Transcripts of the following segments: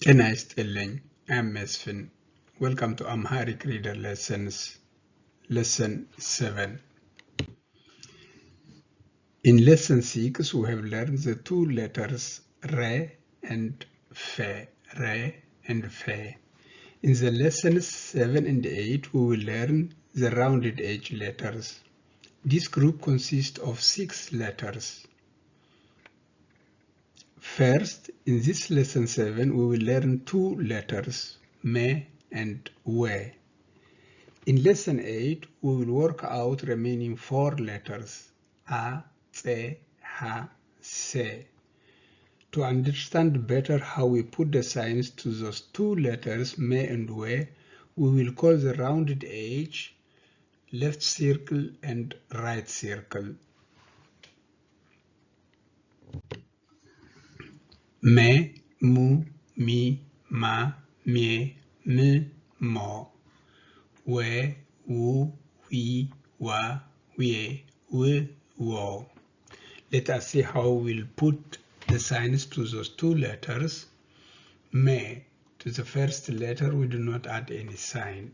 Tena Yistelign, I'm Mesfin. Welcome to Amharic Reader Lessons, Lesson 7. In Lesson 6, we have learned the two letters Re and Fe. Re and Fe. In the lessons 7 and 8, we will learn the rounded edge letters. This group consists of 6 letters. First, in this lesson 7, we will learn 2 letters, Me and We. In lesson 8, we will work out remaining 4 letters, A, Tse, Se. To understand better how we put the signs to those 2 letters, Me and We will call the rounded edge left circle and right circle. Me, mu, mi, ma, mie, mu, mo. We, wu, we, wa, we, wo. Let us see how we'll put the signs to those 2 letters. Me, to the first letter we do not add any sign.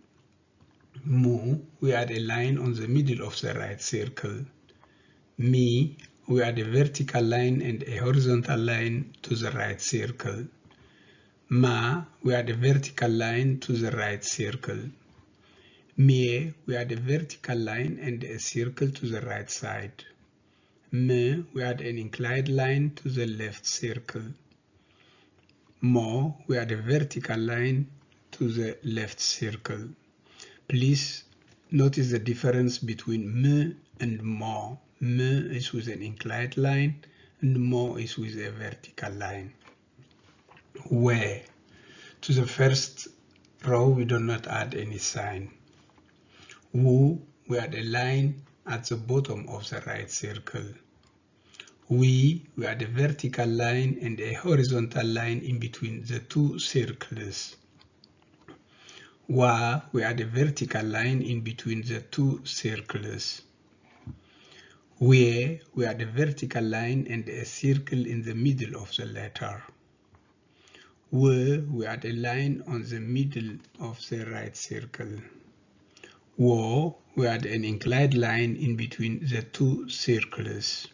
Mu, we add a line on the middle of the right circle. Mi, we add a vertical line and a horizontal line to the right circle. Ma, we add a vertical line to the right circle. Mie, we add a vertical line and a circle to the right side. Me, we add an inclined line to the left circle. Mo, we add a vertical line to the left circle. Please notice the difference between me and mo. Me is with an inclined line and mo is with a vertical line. We, to the first row we do not add any sign. Wu, we add a line at the bottom of the right circle. We add a vertical line and a horizontal line in between the 2 circles. Wa, we add a vertical line in between the 2 circles. We add a vertical line and a circle in the middle of the letter. We add a line on the middle of the right circle. Wo, we add an inclined line in between the 2 circles.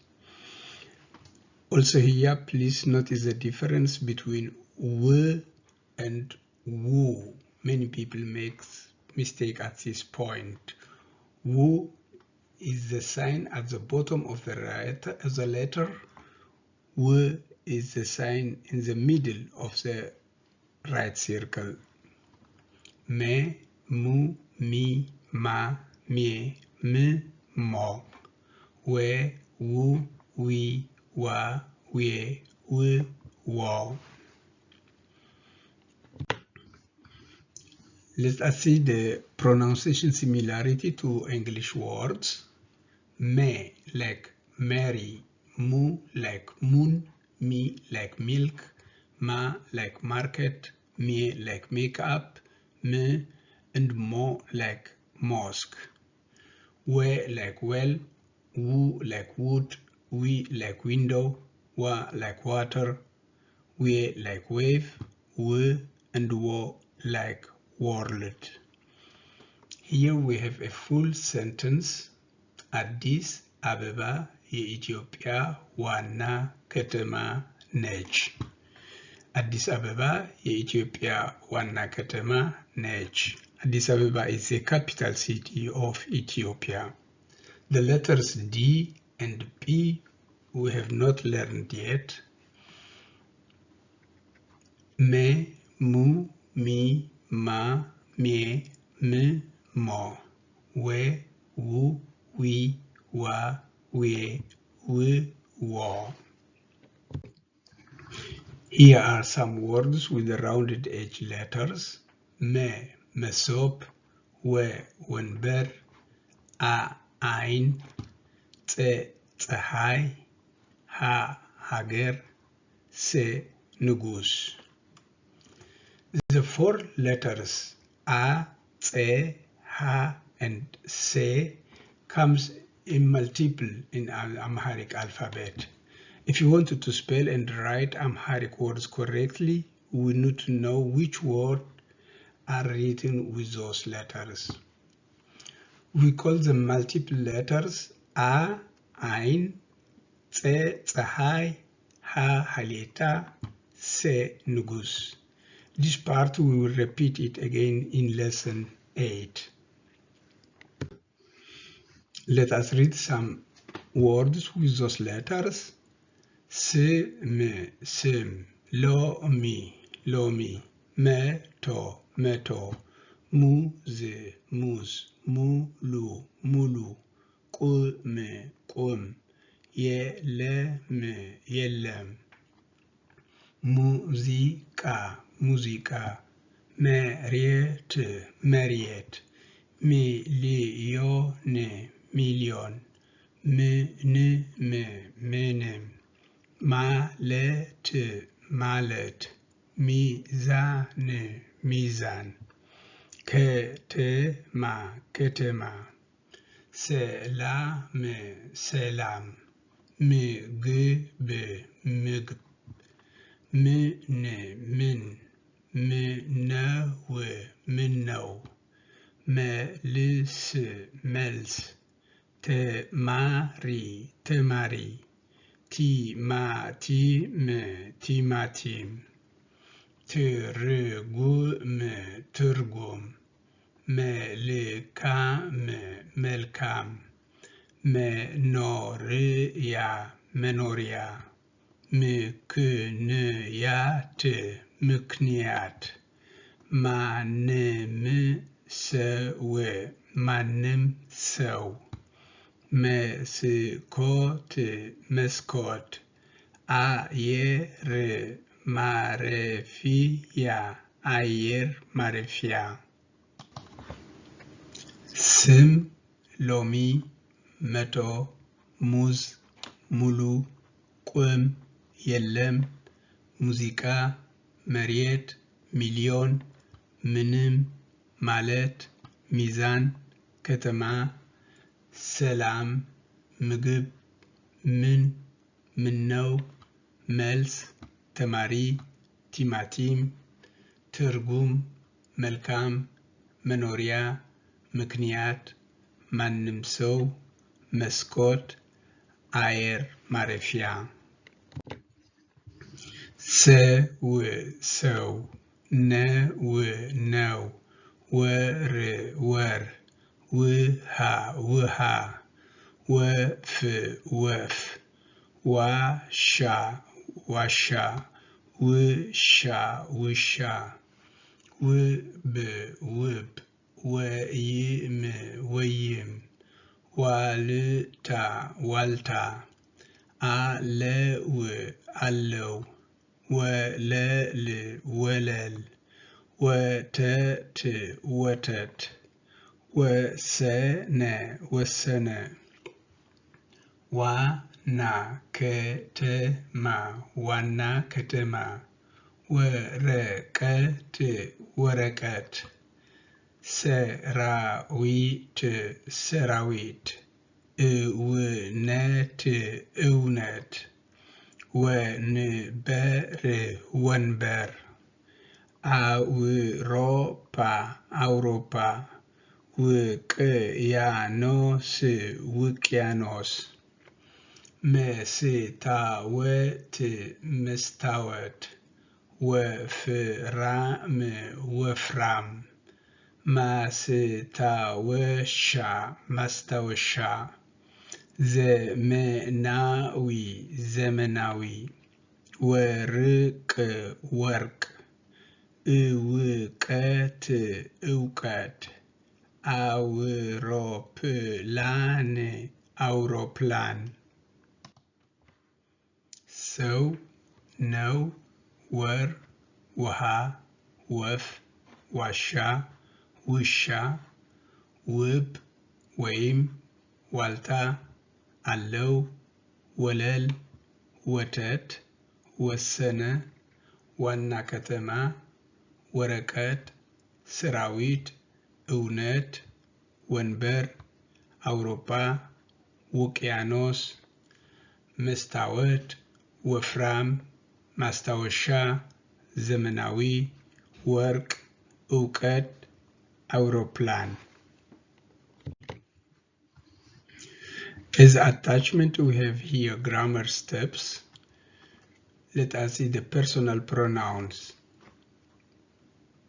Also here, please notice the difference between W and Wu. Many people make mistake at this point. Wu is the sign at the bottom of the letter. W is the sign in the middle of the right circle. Me, mu, mi, ma, mie, mu, mo. We, wu, we, wa, we, wo. Let us see the pronunciation similarity to English words. Me like Mary, mu like moon, mi like milk, ma like market, mie like makeup, me and mo like mosque. We like well, wu like wood, we like window, wa like water, we like wave, we and wo like world. Here we have a full sentence. አዲስ አበባ የኢትዮጵያ ዋና ከተማ ነች። አዲስ አበባ የኢትዮጵያ ዋና ከተማ ነች. Addis Ababa is the capital city of Ethiopia. The letters D and P we have not learned yet. Me, mu, mi, ma, mie, me, mo. We, wu, we, wa, we, wo. Here are some words with the rounded edge letters. Me, mesop, we, wenber, a, ein, tse, tsehai, ha, hager, se, nugus. The 4 letters a, tse, ha, and se comes in multiple in Amharic alphabet. If you wanted to spell and write Amharic words correctly, we need to know which words are written with those letters. We call them multiple letters A, Ein, Tse, Tsahai, Ha, Haleta, Se, Nugus. This part we will repeat it again in lesson 8. Let us read some words with those letters. Sim, sim, lomi, lomi, meto, meto, muz, muz, mulu, mulu, qum, qum, yelem, yelem, muziqa, muziqa, meriet, meriet, million, million, ምንም ማለት ማለት ሚዛን ሚዛን ከተማ ከተማ ሰላም ሰላም ምግብ ምግብ ምን ምነው ምነው መልስ መልስ ተማሪ ተማሪ ቲማቲም ቲማቲም ትርጉም ትርጉም መልካም መልካም መኖሪያ መኖሪያ ምክንያት ምክንያት ማንም ሰው መስኮት መስኮት አየር ማረፊያ አየር ማረፊያ ስም ሎሚ መቶ ሙዝ ሙሉ ቁም የለም ሙዚቃ መሬት ሚሊዮን ምንም ማለት ሚዛን ከተማ ሰላም ምግብ ምነው መልስ ተማሪ ቲማቲም ትርጉም መልካም መኖሪያ ምክንያት ማንም ሰው መስኮት አየር ማረፊያ ሰው ነው ወር ውሃ ውሃ ወፍ ወፍ ዋሻ ዋሻ ውሻ ውሻ ውብ ውብ ወይም ወይም ዋልታ ዋልታ አለው አለው ወለል ወለል ወተት ወተት ወሰነ ወሰነ ዋና ከተማ ዋና ከተማ ወረቀት ወረቀት ሰራዊት ሰራዊት እውነት እውነት ወንበር ወንበር አውሮፓ አውሮፓ ውቅያኖስ ውቅያኖስ መስታወት መስታወት ወፍራም ወፍራም ማስታወሻ ማስታወሻ ዘመናዊ ዘመናዊ ወርቅ ወርቅ እውቀት እውቀት አውሮፕላን አውሮፕላን ሰው ነው ወር ውሃ ወፍ ዋሻ ውሻ ውብ ወይም ዋልታ አለው ወለል ወተት ወሰነ ዋና ከተማ ወረቀት ሰራዊት እውነት ወንበር አውሮፓ ውቅያኖስ መስታወት ወፍራም ማስታወሻ ዘመናዊ፣ ወርቅ፣ እውቀት፣ አውሮፕላን። As attachment, we have here grammar steps. Let us see the personal pronouns.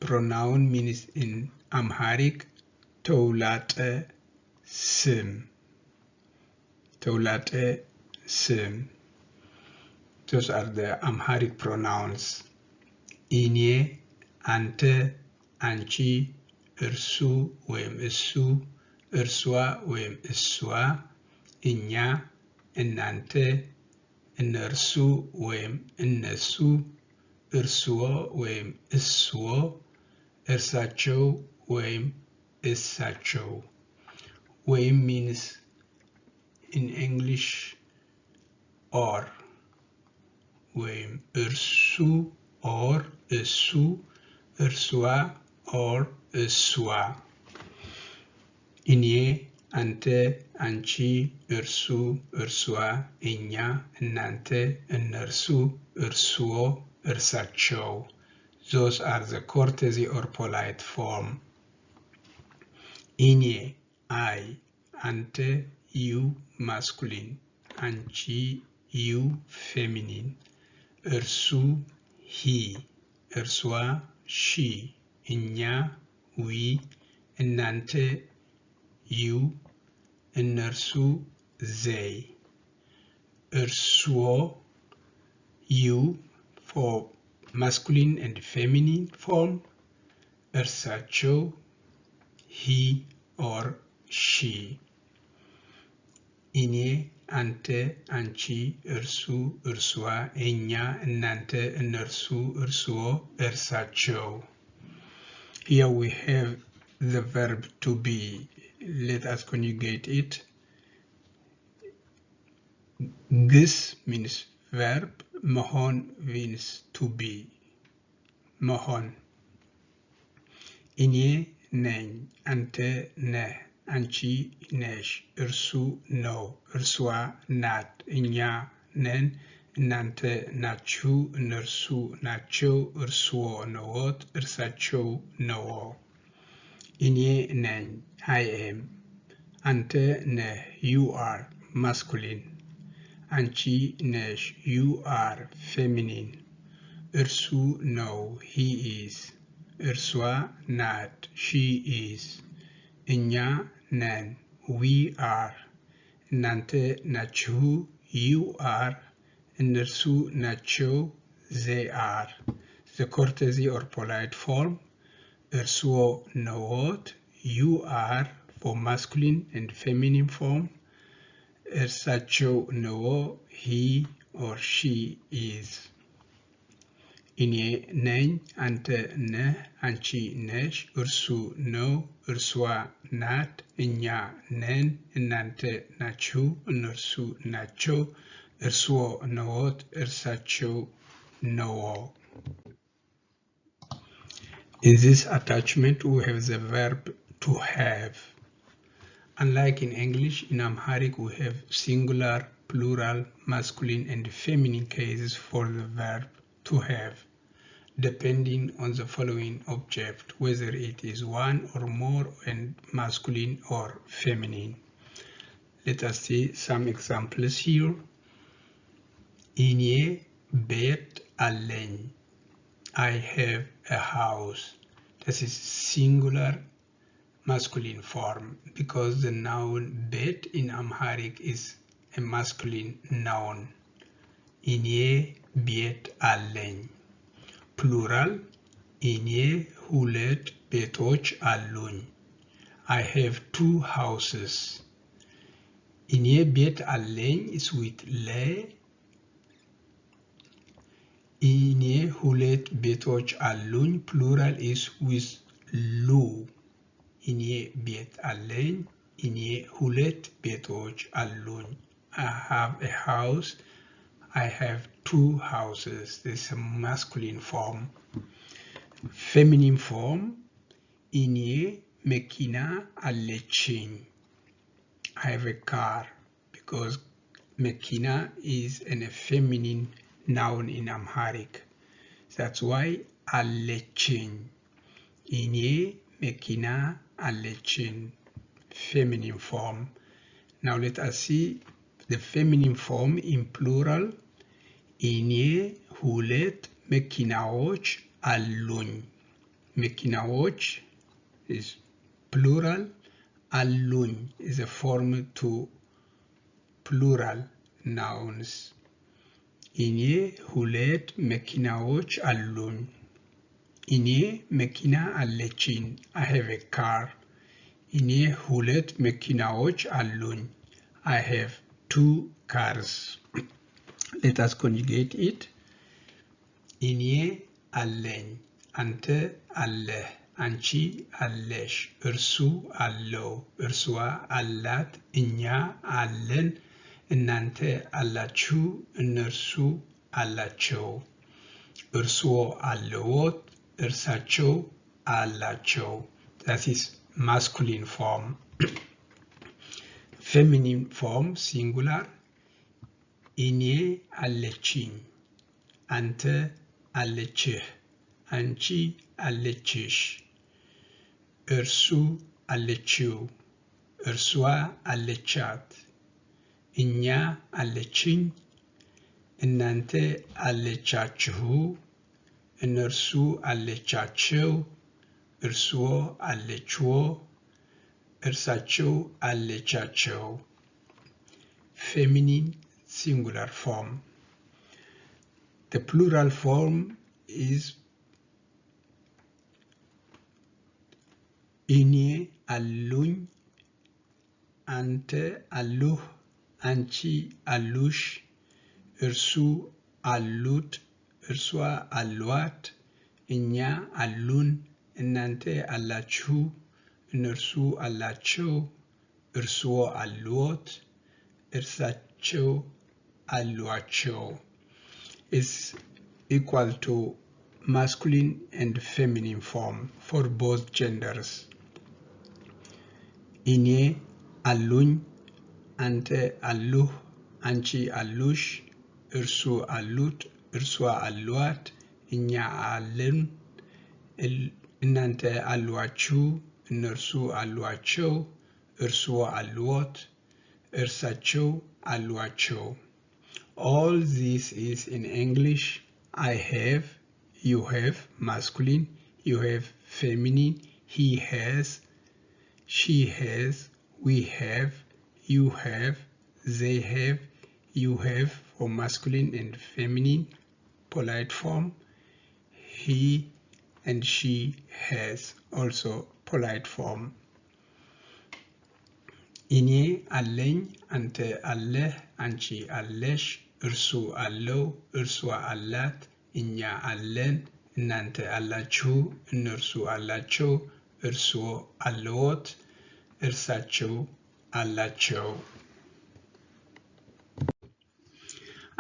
Pronoun means in Amharic ተውላጠ ስም። ተውላጠ ስም. Those are the Amharic pronouns. ኢኔ፣ አንተ፣ አንቺ፣ እርሱ ወይም እሱ፣ እርሷ ወይም እሷ፣ እኛ፣ እናንተ፣ እነርሱ ወይም እነሱ፣ እርስዎ ወይም እስዎ፣ እርሳቸው ወይም እሳቸው። ወይም means in English or. ወይም እርሱ or እሱ፣ እርስዋ or እሷ። እኔ፣ አንተ፣ አንቺ፣ እርሱ፣ እርሷ፣ እኛ፣ እናንተ፣ እነርሱ፣ እርስዎ፣ እርሳቸው. Those are the courtesy or polite form. እኔ፣ I, አንተ፣ you, masculine, አንቺ፣ you, feminine, እርሱ፣ he, እርሷ፣ she, እኛ፣ we, እናንተ፣ you, እነርሱ፣ they. እርስዎ, you, for masculine and feminine form. እርሳቸው, he or she. እኔ፣ አንተ፣ አንቺ፣ እርሱ፣ እርሷ፣ እኛ፣ እናንተ፣ እነርሱ፣ እርስዎ፣ እርሳቸው. Here we have the verb to be. Let us conjugate it. ግስ means verb. መሆን means to be. መሆን. እኔ ነኝ፣ አንተ ነህ፣ አንቺ ነሽ፣ እርሱ ነው፣ እርሷ ናት፣ እኛ ነን፣ እናንተ ናችሁ፣ እነርሱ ናቸው፣ እርስዎ ነዎት፣ እርሳቸው ነዎ። እኔ ነኝ I am. አንተ ነህ you are masculine. አንቺ ነሽ you are feminine. እርሱ ነው he is. እርሷ ናት she is. እኛ ነን we are. እናንተ ናችሁ you are. እነርሱ ናቸው they are. The courtesy or polite form. እርስዎ ነዎት you are for masculine and feminine form. እርሳቸው ነዎ he or she is. እኔ ነኝ፣ አንተ ነህ፣ አንቺ ነሽ፣ እርሱ ነው፣ እርሷ ናት፣ እኛ ነን፣ እናንተ ናችሁ፣ እነርሱ ናቸው፣ እርስዎ ነዎት፣ እርሳቸው ነዎ. In this attachment, we have the verb to have. Unlike in English, in Amharic we have singular, plural, masculine, and feminine cases for the verb to have, depending on the following object, whether it is one or more and masculine or feminine. Let us see some examples here. እኔ ቤት አለኝ. I have a house. This is singular masculine form because the noun ቤት in Amharic is a masculine noun. እኔ ቤት አለኝ. Plural. እኔ ሁለት ቤቶች አሉኝ. I have two houses. እኔ ቤት አለኝ is with le. እኔ ሁለት ቤቶች አሉኝ plural is with lu. እኔ ቤት አለኝ. እኔ ሁለት ቤቶች አሉኝ. I have a house. I have two houses. This is a masculine form. Feminine form. እኔ መኪና አለችኝ. I have a car because መኪና is a feminine noun in Amharic. That's why አለችኝ እኔ መኪና አለችኝ feminine form. Now let us see the feminine form in plural. እኔ ሁለት መኪናዎች አሉኝ መኪናዎች is plural. አሉኝ is a form to plural nouns. እኔ ሁለት መኪናዎች አሉኝ እኔ መኪና አለችኝ I have a car. እኔ ሁለት መኪናዎች አሉኝ I have 2 cars. Let us conjugate it. እኔ አለኝ አንተ አለህ አንቺ አለሽ እርሱ አለው እርሷ አላት እኛ አለን እናንተ አላችሁ እነርሱ አላቸው እርስዎ አለዎት እርሳቸው አላቸው. That is masculine form. Feminine form singular. እኔ አለችኝ አንተ አለችህ አንቺ አለችሽ እርሱ አለችው እርሷ አለቻት እኛ አለችኝ እናንተ አለቻችሁ እነርሱ አለቻቸው እርስዎ አለችዎ እርሳቸው አለቻቸው. Feminine singular form. The plural form is እኔ አሉኝ አንተ አሉህ አንቺ አሉሽ እርሱ አሉት እርሷ አሏት እኛ አሉን እናንተ አላችሁ እነርሱ አላቸው እርስዎ አሉት እርሳቸው አሏቸው is equal to masculine and feminine form for both genders. እኔ አሉኝ አንተ አሉህ አንቺ አሉሽ እርሱ አሉት እርሷ አሏት እኛ አለን እናንተ አሏችሁ እነርሱ አሏቸው እርስዎ አሉት እርሳቸው አሏቸው. All this is in English. I have, you have masculine, you have feminine, he has, she has, we have, you have, they have, you have for masculine and feminine polite form, he and she has also polite form. እኔ አለኝ አንተ አለህ አንቺ አለሽ እርሱ አለው እርሷ አላት እኛ አለን እናንተ አላችሁ እነርሱ አላቸው እርስዎ አለዎት እርሳቸው አላቸው.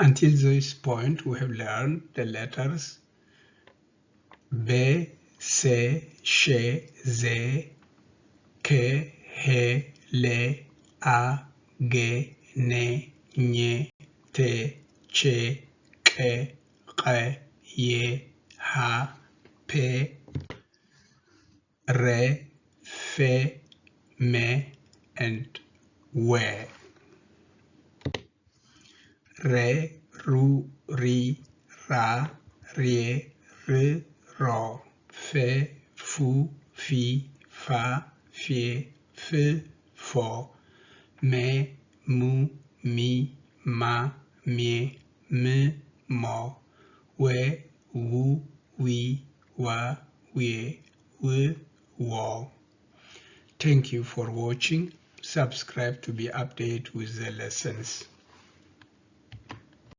Until this point we have learned the letters be, se, she, ze, ke, he, le, a, ge, ne, nye, te, che, ke, qe, ye, ha, pe, re, fe, me, and we. Re, ru, ri, ra, rie, r, ro, fe, fu, fi, fa, fie, f, fo, me, mu, mi, ma, mie, m, mo, we, wu, wi, wa, wie, w, wo. Thank you for watching. Subscribe to be updated with the lessons.